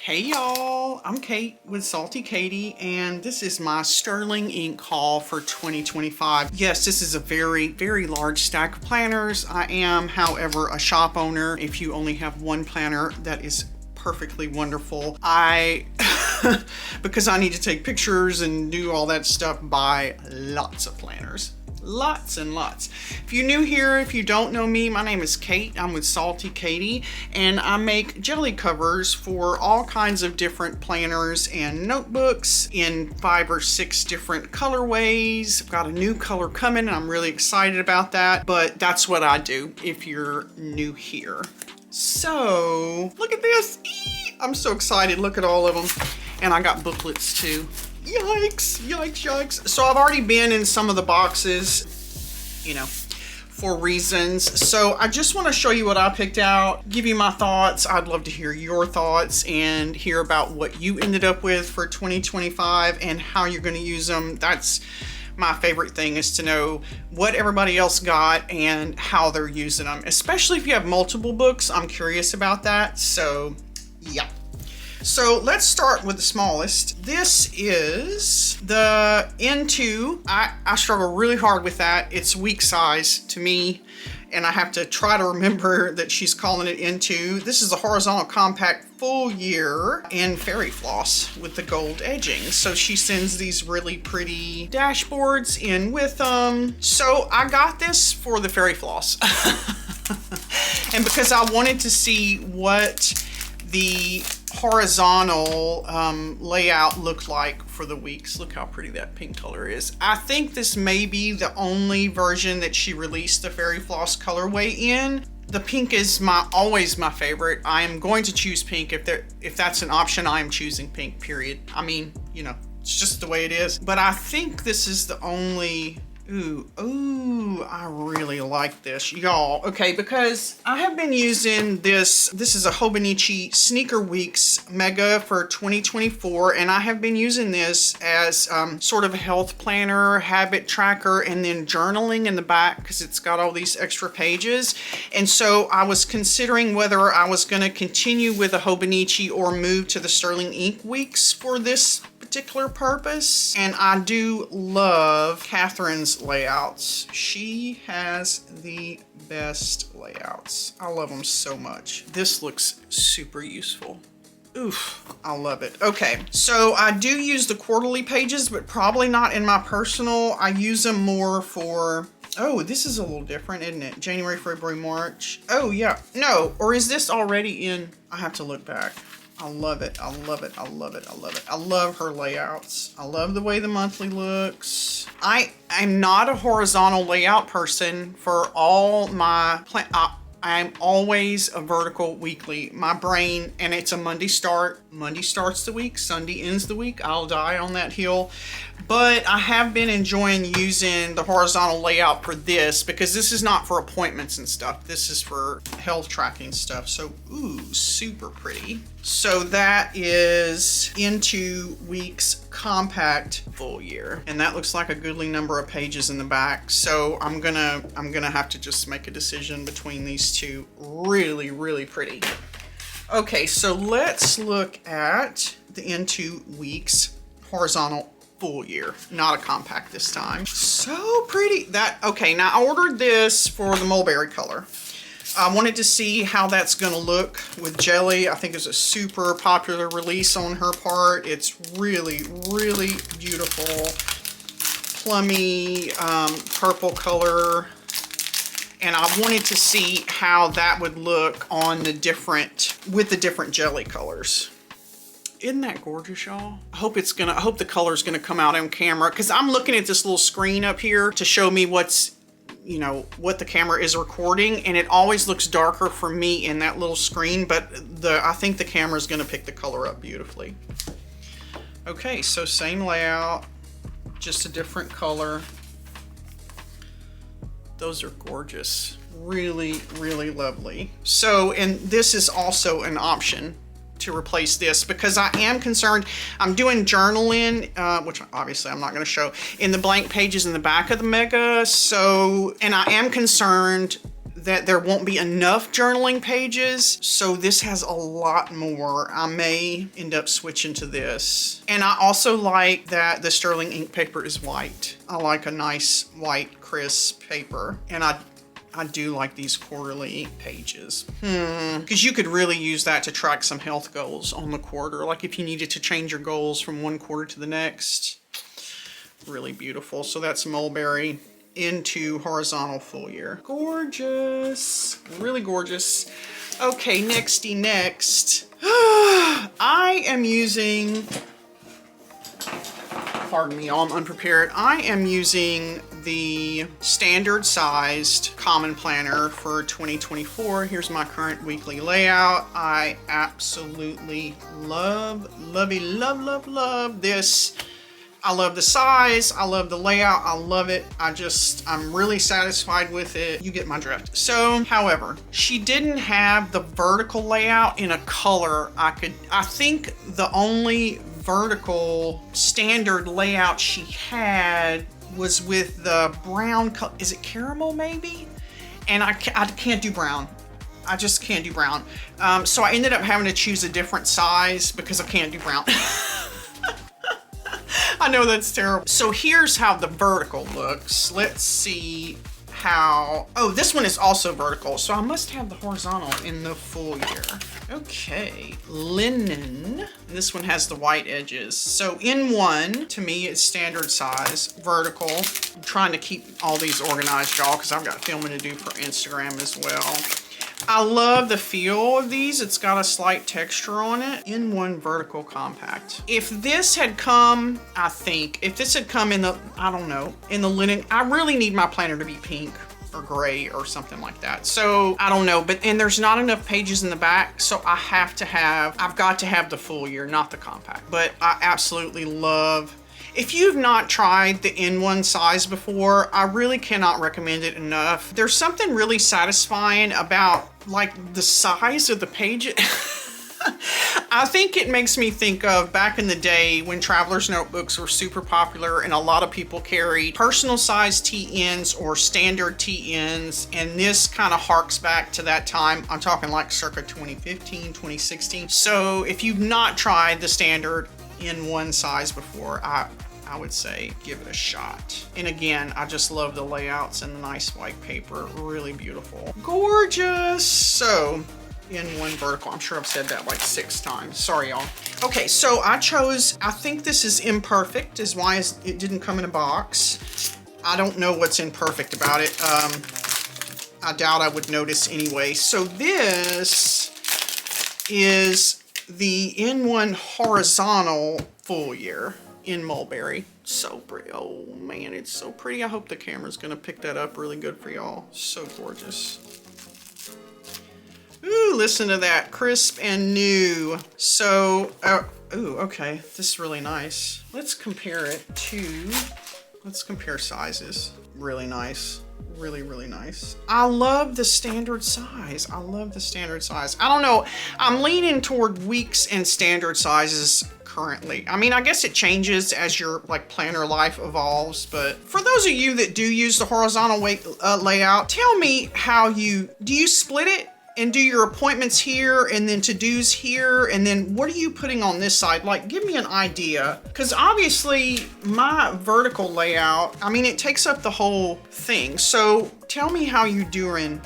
Hey y'all, I'm Kate with Salty Katie, and this is my Sterling ink haul for 2025. Yes, this is a very, very large stack of planners. I am, however, a shop owner. If you only have one planner, that is perfectly wonderful. Because I need to take pictures and do all that stuff, buy lots of planners. Lots and lots. If you're new here, if you don't know me, my name is Kate. I'm with Salty Katie, and I make jelly covers for all kinds of different planners and notebooks in 5 or 6 different colorways. I've got a new color coming, and I'm really excited about that, but that's what I do if you're new here. So, look at this. I'm so excited. Look at all of them. And I got booklets too. Yikes, yikes, yikes. So I've already been in some of the boxes, you know, for reasons. So I just want to show you what I picked out, give you my thoughts. I'd love to hear your thoughts and hear about what you ended up with for 2025 and how you're going to use them. That's my favorite thing, is to know what everybody else got and how they're using them, especially if you have multiple books. I'm curious about that. So yeah. So let's start with the smallest. This is the N2. I struggle really hard with that. It's week size to me, and I have to try to remember that she's calling it N2. This is a horizontal compact full year in fairy floss with the gold edging. So she sends these really pretty dashboards in with them. So I got this for the fairy floss. And because I wanted to see what the horizontal layout looked like for the weeks. Look how pretty that pink color is. I think this may be the only version that she released the fairy floss colorway in. The pink is always my favorite. I am going to choose pink. If that's an option, I am choosing pink, period. I mean, you know, it's just the way it is. But I think this is the only... Ooh, I really like this, y'all. Okay, because I have been using this. This is a Hobonichi Sneaker Weeks Mega for 2024, and I have been using this as sort of a health planner, habit tracker, and then journaling in the back because it's got all these extra pages. And so I was considering whether I was going to continue with a Hobonichi or move to the Sterling Ink Weeks for this particular purpose. And I do love Catherine's layouts. She has the best layouts. I love them so much. This looks super useful. Oof, I love it. Okay, so I do use the quarterly pages, but probably not in my personal. I use them more for... Oh, this is a little different, isn't it? January, February, March. Oh, yeah. No, or is this already in... I have to look back. I love it. I love it. I love it. I love it. I love her layouts. I love the way the monthly looks. I'm not a horizontal layout person for all my I'm always a vertical weekly. My brain, and it's a Monday start. Monday starts the week, Sunday ends the week. I'll die on that hill. But I have been enjoying using the horizontal layout for this because this is not for appointments and stuff. This is for health tracking stuff. So, ooh, super pretty. So that is N2 Weeks Compact Full Year. And that looks like a goodly number of pages in the back. So I'm gonna have to just make a decision between these two. Really, really pretty. Okay, so let's look at the N2 Weeks Horizontal Full Year, not a compact this time. So pretty. Okay, now I ordered this for the mulberry color. I wanted to see how that's gonna look with jelly. I think it's a super popular release on her part. It's really, really beautiful, plummy purple color. And I wanted to see how that would look on with the different jelly colors. Isn't that gorgeous, y'all? I hope the color's gonna come out on camera, because I'm looking at this little screen up here to show me what the camera is recording, and it always looks darker for me in that little screen, but I think the camera's gonna pick the color up beautifully. Okay, so same layout, just a different color. Those are gorgeous. Really, really lovely. So, and this is also an option to replace this because I am concerned. I'm doing journaling, which obviously I'm not going to show, in the blank pages in the back of the Mega. So, and I am concerned that there won't be enough journaling pages, so this has a lot more. I may end up switching to this. And I also like that the sterling ink paper is white. I like a nice white crisp paper, and I do like these quarterly pages. Because you could really use that to track some health goals on the quarter. Like if you needed to change your goals from one quarter to the next. Really beautiful. So that's mulberry into horizontal full year. Gorgeous. Really gorgeous. Okay, next. I am using, pardon me, y'all, I'm unprepared. I am using the standard sized common planner for 2024. Here's my current weekly layout. I absolutely love this. I love the size, I love the layout, I love it. I'm really satisfied with it. You get my drift. So, however, she didn't have the vertical layout in a color I think the only vertical standard layout she had was with the brown color. Is it caramel maybe? And I can't do brown. I just can't do brown. So I ended up having to choose a different size because I can't do brown. I know that's terrible. So here's how the vertical looks. Let's see how, oh, this one is also vertical. So I must have the horizontal in the full year. Okay, linen. This one has the white edges. So in one, to me, it's standard size, vertical. I'm trying to keep all these organized, y'all, because I've got filming to do for Instagram as well. I love the feel of these. It's got a slight texture on it. In one vertical compact. If this had come, if this had come in the, I don't know, in the linen, I really need my planner to be pink or gray or something like that. So I don't know, and there's not enough pages in the back, so I've got to have the full year, not the compact. But I absolutely love. If you've not tried the N1 size before, I really cannot recommend it enough. There's something really satisfying about like the size of the pages. I think it makes me think of back in the day when traveler's notebooks were super popular and a lot of people carried personal size TNs or standard TNs, and this kind of harks back to that time. I'm talking like circa 2015, 2016. So if you've not tried the standard N1 size before, I would say give it a shot. And again, I just love the layouts and the nice white paper. Really beautiful. Gorgeous. So N1 vertical. I'm sure I've said that like 6 times. Sorry, y'all. Okay, so I think this is imperfect, is why it didn't come in a box. I don't know what's imperfect about it. I doubt I would notice anyway. So this is the N1 horizontal full year in mulberry. So pretty. Oh man, it's so pretty. I hope the camera's gonna pick that up really good for y'all. So gorgeous. Ooh, listen to that, crisp and new. So, ooh, okay, this is really nice. Let's compare sizes. Really nice. Really nice. I love the standard size. I don't know, I'm leaning toward weeks and standard sizes currently. I mean, I guess it changes as your like planner life evolves, but for those of you that do use the horizontal layout, tell me how do you split it and do your appointments here and then to-dos here, and then what are you putting on this side? Like, give me an idea, because obviously my vertical layout, I mean, it takes up the whole thing. So tell me how you're doing,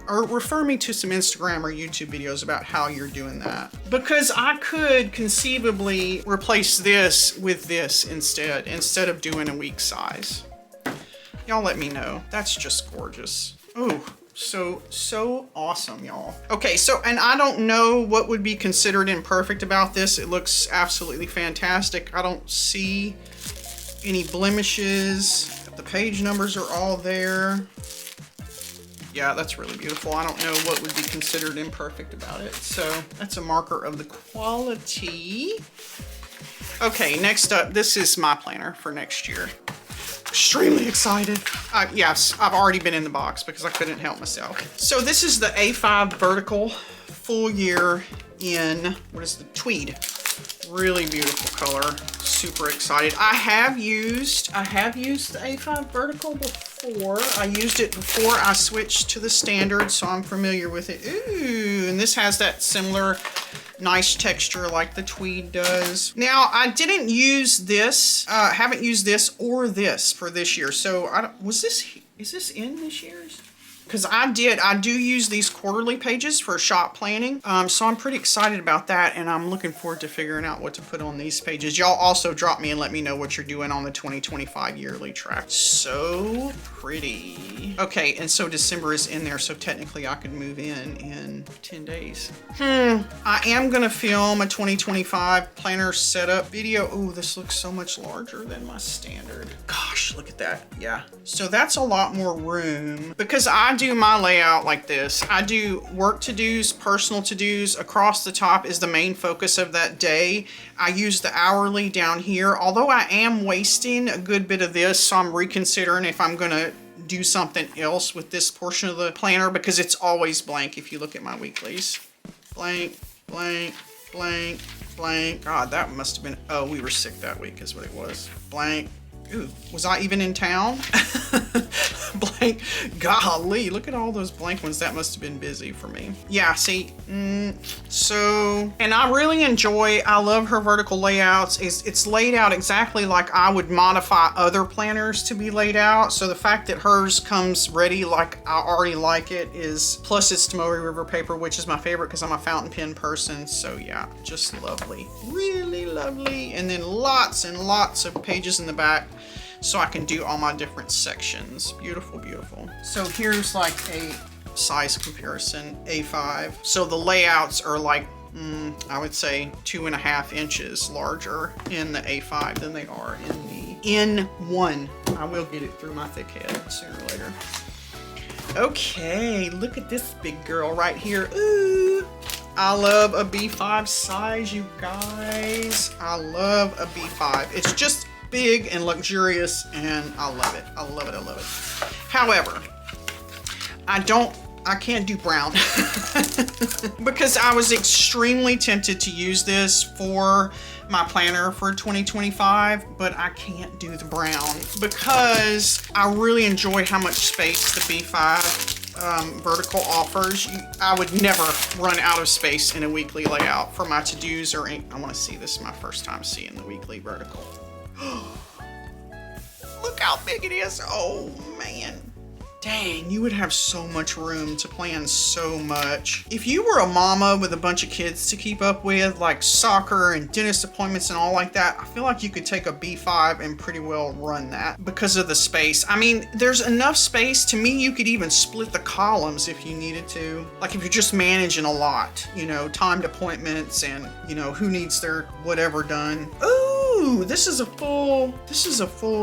or refer me to some Instagram or YouTube videos about how you're doing that. Because I could conceivably replace this with this instead of doing a week size. Y'all let me know. That's just gorgeous. Ooh. So awesome, y'all. Okay, so, and I don't know what would be considered imperfect about this. It looks absolutely fantastic. I don't see any blemishes. The page numbers are all there. Yeah, that's really beautiful. I don't know what would be considered imperfect about it. So that's a marker of the quality. Okay, next up, this is my planner for next year. Extremely excited. Yes, I've already been in the box because I couldn't help myself. So this is the A5 vertical full year in, what is the tweed? Really beautiful color. Super excited. I have used the A5 vertical before. before. I used it before I switched to the standard, so I'm familiar with it. Ooh, and this has that similar nice texture like the tweed does. Now, I didn't use this, haven't used this or this for this year. So, is this in this year's? Because I do use these quarterly pages for shop planning. So I'm pretty excited about that, and I'm looking forward to figuring out what to put on these pages. Y'all also drop me and let me know what you're doing on the 2025 yearly track. So pretty. Okay, and so December is in there, so technically I could move in 10 days. I am gonna film a 2025 planner setup video. Oh, this looks so much larger than my standard. Gosh, look at that. Yeah. So that's a lot more room because I do my layout like this. I do work to-dos, personal to-dos. Across the top is the main focus of that day. I use the hourly down here, although I am wasting a good bit of this, so I'm reconsidering if I'm gonna do something else with this portion of the planner because it's always blank if you look at my weeklies. Blank, blank, blank, blank. God, that must have been, oh, we were sick that week is what it was. Blank. Ooh, was I even in town? Blank. Golly, look at all those blank ones. That must have been busy for me. Yeah, see, so, and I really enjoy, I love her vertical layouts. It's laid out exactly like I would modify other planners to be laid out. So the fact that hers comes ready like I already like it is, plus it's Tomoe River paper, which is my favorite because I'm a fountain pen person. So yeah, just lovely, really lovely. And then lots and lots of pages in the back, so I can do all my different sections. Beautiful, beautiful. So here's like a size comparison, A5. So the layouts are like, I would say 2.5 inches larger in the A5 than they are in the N1. I will get it through my thick head sooner or later. Okay, look at this big girl right here. Ooh, I love a B5 size, you guys. I love a B5. It's just big and luxurious, and I love it. I love it. I love it. However, I can't do brown because I was extremely tempted to use this for my planner for 2025, but I can't do the brown because I really enjoy how much space the B5 vertical offers. I would never run out of space in a weekly layout for my to-dos or I want to see this is my first time seeing the weekly vertical. Look how big it is. Oh man. Dang, you would have so much room to plan so much. If you were a mama with a bunch of kids to keep up with, like soccer and dentist appointments and all like that, I feel like you could take a B5 and pretty well run that because of the space. I mean, there's enough space. To me, you could even split the columns if you needed to. Like if you're just managing a lot, you know, timed appointments and, you know, who needs their whatever done. Ooh, this is a full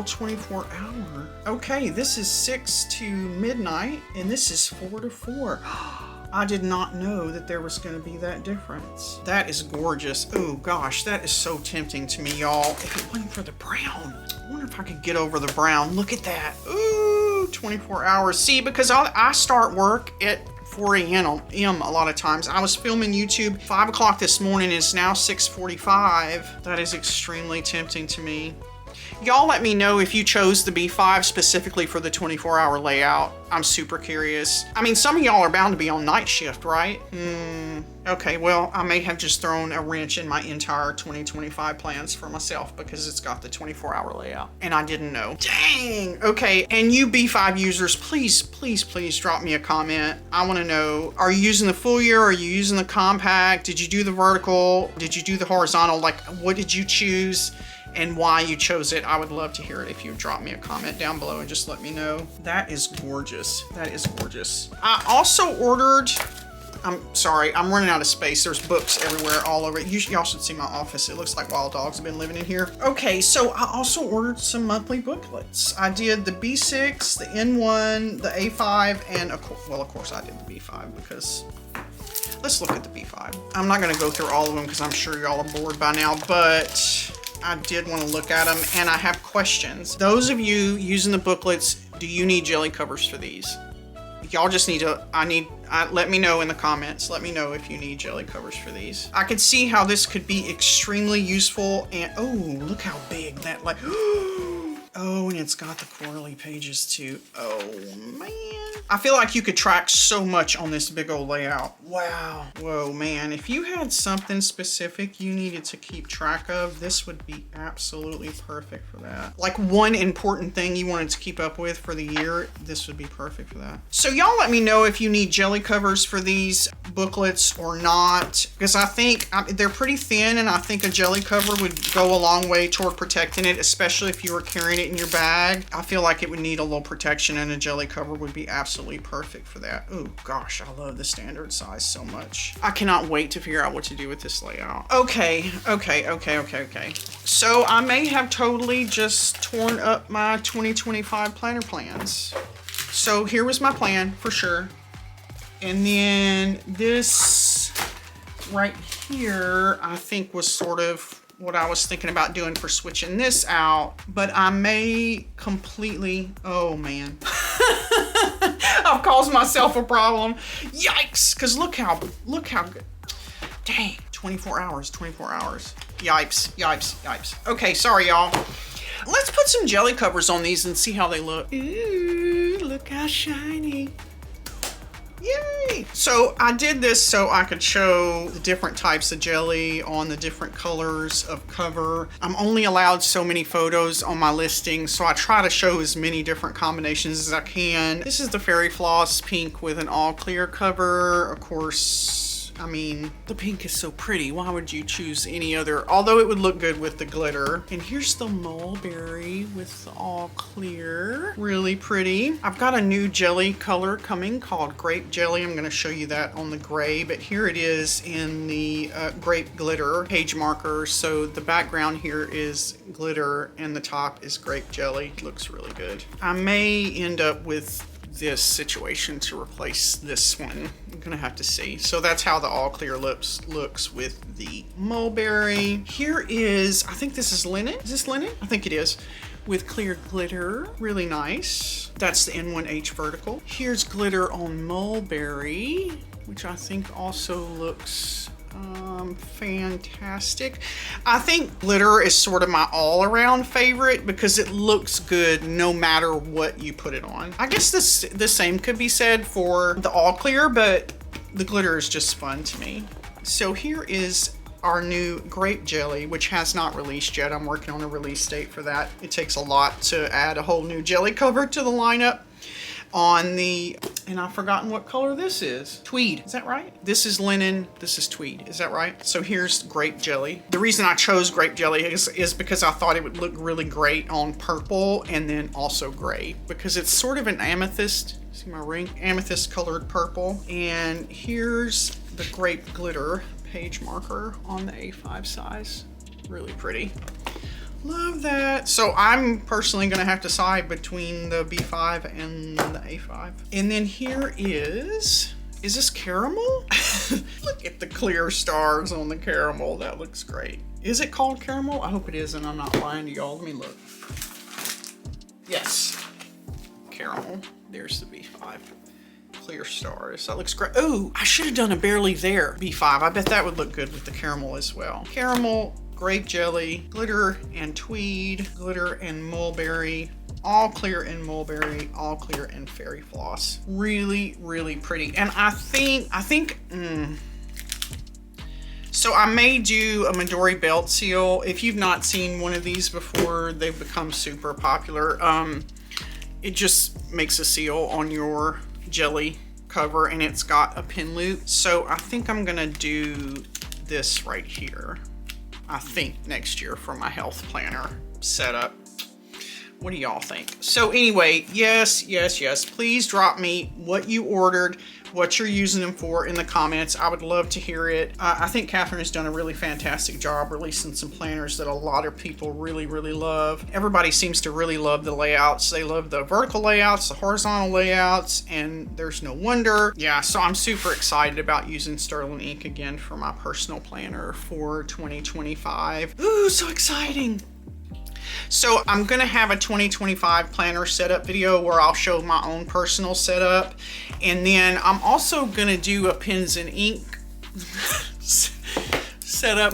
24 hour. Okay, this is 6 to midnight, and this is 4 to 4. I did not know that there was going to be that difference. That is gorgeous. Oh gosh, that is so tempting to me, y'all. If it wasn't for the brown, I wonder if I could get over the brown. Look at that. Ooh, 24 hours. See, because I start work at 4 a.m. a lot of times. I was filming YouTube 5 o'clock this morning. It's now 6:45. That is extremely tempting to me. Y'all let me know if you chose the B5 specifically for the 24-hour layout. I'm super curious. I mean, some of y'all are bound to be on night shift, right? Okay, well, I may have just thrown a wrench in my entire 2025 plans for myself because it's got the 24-hour layout and I didn't know. Dang! Okay, and you B5 users, please, please, please drop me a comment. I want to know, are you using the full year? Are you using the compact? Did you do the vertical? Did you do the horizontal? Like, what did you choose? And why you chose it. I would love to hear it if you drop me a comment down below and just let me know. That is gorgeous. That is gorgeous. I also ordered, I'm sorry, I'm running out of space. There's books everywhere, all over. Y'all should see my office. It looks like wild dogs have been living in here. Okay, so I also ordered some monthly booklets. I did the B6, the N1, the A5, and of course I did the B5 because let's look at the B5. I'm not gonna go through all of them because I'm sure y'all are bored by now, but I did want to look at them and I have questions. Those of you using the booklets, do you need jelly covers for these? Y'all just need to, let me know in the comments. Let me know if you need jelly covers for these. I could see how this could be extremely useful and, oh, look how big that, like, Oh, and it's got the quarterly pages too. Oh man. I feel like you could track so much on this big old layout. Wow. Whoa, man. If you had something specific you needed to keep track of, this would be absolutely perfect for that. Like one important thing you wanted to keep up with for the year, this would be perfect for that. So y'all let me know if you need jelly covers for these booklets or not, because I think they're pretty thin and I think a jelly cover would go a long way toward protecting it, especially if you were carrying it in your bag. I feel like it would need a little protection and a jelly cover would be absolutely perfect for that. Oh gosh, I love the standard size so much. I cannot wait to figure out what to do with this layout. Okay. So I may have totally just torn up my 2025 planner plans. So here was my plan for sure. And then this right here, I think was sort of what I was thinking about doing for switching this out, but I may completely, oh man. I've caused myself a problem. Yikes, because look how good. Dang, 24 hours. Yipes. Okay, sorry y'all. Let's put some jelly covers on these and see how they look. Ooh, look how shiny. Yay! So I did this so I could show the different types of jelly on the different colors of cover. I'm only allowed so many photos on my listing, so I try to show as many different combinations as I can. This is the Fairy Floss pink with an all clear cover. Of course, I mean, the pink is so pretty. Why would you choose any other? Although it would look good with the glitter. And here's the mulberry with the all clear. Really pretty. I've got a new jelly color coming called grape jelly. I'm gonna show you that on the gray, but here it is in the grape glitter page marker. So the background here is glitter and the top is grape jelly. Looks really good. I may end up with this situation to replace this one. I'm gonna have to see. So that's how the all clear lips looks with the mulberry. Here is, I think this is linen. Is this linen? I think it is. With clear glitter, really nice. That's the N1H vertical. Here's glitter on mulberry, which I think also looks fantastic. I think glitter is sort of my all-around favorite because it looks good no matter what you put it on. I guess the same could be said for the all clear, but the glitter is just fun to me. So here is our new grape jelly, which has not released yet. I'm working on a release date for that. It takes a lot to add a whole new jelly cover to the lineup. On the, and I've forgotten what color this is. Tweed, is that right? This is linen, this is tweed, is that right? So here's grape jelly. The reason I chose grape jelly is because I thought it would look really great on purple and then also gray, because it's sort of an amethyst, see my ring? Amethyst colored purple. And here's the grape glitter page marker on the A5 size. Really pretty. Love that. So I'm personally gonna have to decide between the B5 and the A5. And then here is this caramel? Look at the clear stars on the caramel. That looks great. Is it called caramel? I hope it is, and I'm not lying to y'all. Let me look. Yes, caramel. There's the B5. Clear stars. That looks great. Oh, I should have done a barely there B5. I bet that would look good with the caramel as well. Caramel, grape jelly, glitter and tweed, glitter and mulberry, all clear and mulberry, all clear and fairy floss. Really, really pretty. And I think, so I may do a Midori belt seal. If you've not seen one of these before, they've become super popular. It just makes a seal on your jelly cover and it's got a pin loop. So I think I'm gonna do this right here. I think next year for my health planner setup. What do y'all think? So anyway, yes, please drop me what you ordered, what you're using them for in the comments. I would love to hear it. I think Catherine has done a really fantastic job releasing some planners that a lot of people really, really love. Everybody seems to really love the layouts. They love the vertical layouts, the horizontal layouts, and there's no wonder. Yeah, so I'm super excited about using Sterling ink again for my personal planner for 2025. Ooh, so exciting. So I'm gonna have a 2025 planner setup video where I'll show my own personal setup. And then I'm also gonna do a pens and ink setup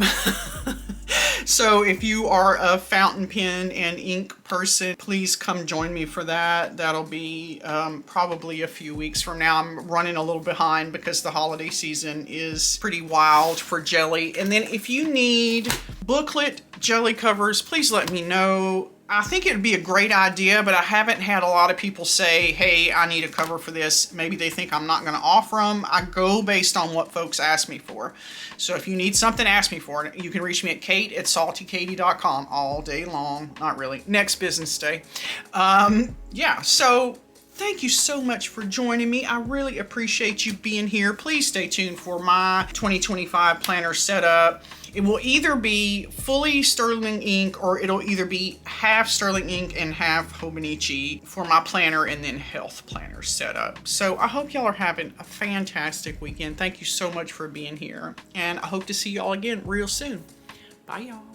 So if you are a fountain pen and ink person, please come join me for that. That'll be probably a few weeks from now. I'm running a little behind because the holiday season is pretty wild for jelly. And then if you need booklet jelly covers, please let me know. I think it would be a great idea, but I haven't had a lot of people say, hey, I need a cover for this. Maybe they think I'm not going to offer them. I go based on what folks ask me for. So if you need something, ask me for it. You can reach me at kate@saltykatie.com all day long. Not really. Next business day. Yeah, so thank you so much for joining me. I really appreciate you being here. Please stay tuned for my 2025 planner setup. It will either be fully sterling ink or it'll either be half sterling ink and half Hobonichi for my planner and then health planner setup. So I hope y'all are having a fantastic weekend. Thank you so much for being here. And I hope to see y'all again real soon. Bye y'all.